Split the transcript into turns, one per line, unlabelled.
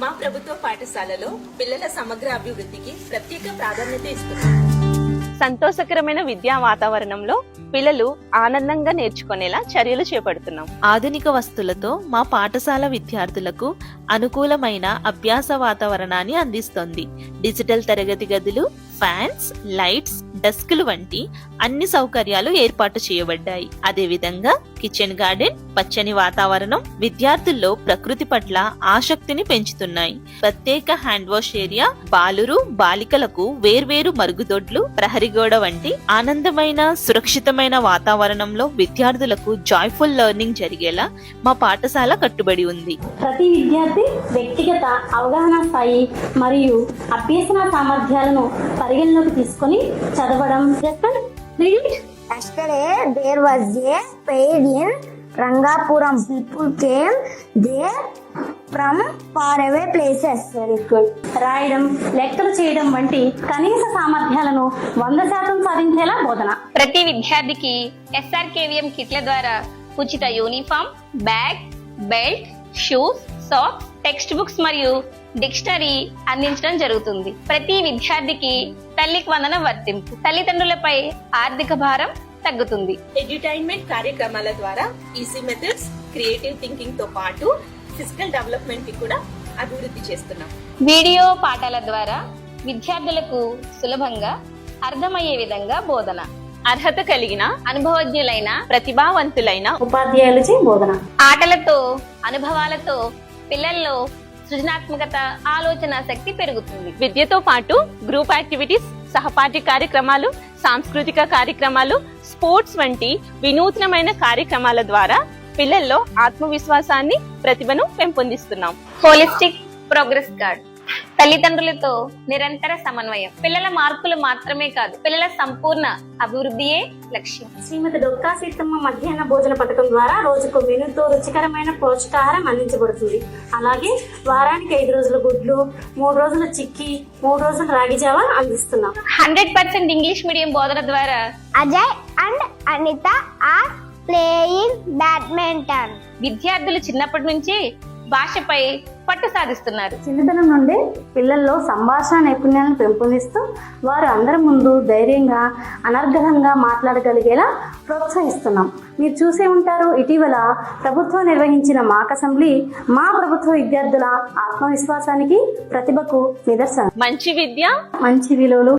మా ప్రభుత్వ పాఠశాలలో పిల్లల సమగ్ర అభివృద్ధికి ప్రత్యేక ప్రాధాన్యత ఇస్తున్నాం. సంతోషకరమైన విద్యా వాతావరణంలో పిల్లలు ఆనందంగా నేర్చుకునేలా చర్యలు చేపడుతున్నాం.
ఆధునిక వస్తువులతో మా పాఠశాల విద్యార్థులకు అనుకూలమైన అభ్యాస వాతావరణాన్ని అందిస్తోంది. డిజిటల్ తరగతి గదులు, ఫ్యాన్స్, లైట్స్, డెస్క్లు వంటి అన్ని సౌకర్యాలు ఏర్పాటు చేయబడ్డాయి. అదేవిధంగా కిచెన్ గార్డెన్, పచ్చని వాతావరణం విద్యార్థుల్లో ప్రకృతి పట్ల ఆసక్తిని పెంచుతున్నాయి. ప్రత్యేక హ్యాండ్ వాష్ ఏరియా, బాలురు బాలికలకు వేర్వేరు మరుగుదొడ్లు, ప్రహరీ గోడ వంటి ఆనందమైన సురక్షితమైన వాతావరణంలో విద్యార్థులకు జాయ్ఫుల్ లెర్నింగ్ జరిగేలా మా పాఠశాల కట్టుబడి ఉంది.
ప్రతి విద్యార్థి వ్యక్తిగత అవగాహన స్థాయి మరియు అభ్యసన సామర్థ్యాలను పరిగణలోకి తీసుకొని చదవడం.
Yesterday there was a fair in Rangapuram. People came there from faraway places.
Very good. రాయడం, లెక్కలు చేయడం వంటి కనీస సామర్థ్యాలను 100% సాధించేలా బోధన.
ప్రతి విద్యార్థికి SRKVM కిట్ల ద్వారా ఉచిత uniform, bag, belt, shoes, socks, text books మరియు డిక్షనరీ అందించడం జరుగుతుంది. ప్రతి విద్యార్థికి తల్లికి వందనం వర్తింపు. తల్లిదండ్రులపై ఆర్థిక భారం తగ్గుతుంది.
ఎడ్యుటైన్మెంట్ కార్యక్రమాల ద్వారా ఈజీ మెథడ్స్, క్రియేటివ్ థింకింగ్ తో పాటు ఫిజికల్ డెవలప్మెంట్ కి కూడా అభివృద్ధి చేస్తున్నాం.
వీడియో పాఠాల ద్వారా విద్యార్థులకు సులభంగా అర్థమయ్యే విధంగా బోధన.
అర్హత కలిగిన,
అనుభవజ్ఞులైన,
ప్రతిభావంతులైన
ఉపాధ్యాయులచే బోధన.
ఆటలతో, అనుభవాలతో పిల్లల్లో సృజనాత్మకత, ఆలోచన శక్తి పెరుగుతుంది.
విద్యతో పాటు గ్రూప్ యాక్టివిటీస్, సహపాఠ్య కార్యక్రమాలు, సాంస్కృతిక కార్యక్రమాలు, స్పోర్ట్స్ వంటి వినూత్నమైన కార్యక్రమాల ద్వారా పిల్లల్లో ఆత్మవిశ్వాసాన్ని, ప్రతిభను పెంపొందిస్తున్నాం.
Holistic progress card. తల్లిదండ్రులతో నిరంతర సమన్వయం. పిల్లల మార్కులు మాత్రమే కాదు, పిల్లల సంపూర్ణ అభివృద్ధియే లక్ష్యం.
శ్రీమతి డొక్కా సీతమ్మ మధ్యాహ్న భోజన పథకం ద్వారా రోజుకు మెనూతో రుచికరమైన పౌష్టికాహారం అందించబడుతుంది. అలాగే వారానికి 5 రోజుల గుడ్లు, 3 రోజుల చిక్కీ, 3 రోజుల రాగి జావా అందిస్తున్నాం.
100% ఇంగ్లీష్ మీడియం బోధన ద్వారా
Ajay and Anita are playing badminton.
విద్యార్థులు చిన్నప్పటి నుంచి భాషపై పట్టు సాధిస్తున్నారు.
చిన్నతనం నుండి పిల్లల్లో సంభాషణ నైపుణ్యాలను పెంపొందిస్తూ వారు అందరి ముందు ధైర్యంగా, అనర్గళంగా మాట్లాడగలిగేలా ప్రోత్సహిస్తున్నాం. మీరు చూసే ఉంటారు, ఇటీవల ప్రభుత్వం నిర్వహించిన మాక్ అసెంబ్లీ మా ప్రభుత్వ విద్యార్థుల ఆత్మవిశ్వాసానికి, ప్రతిభకు నిదర్శనం.
మంచి విద్య,
మంచి విలువలు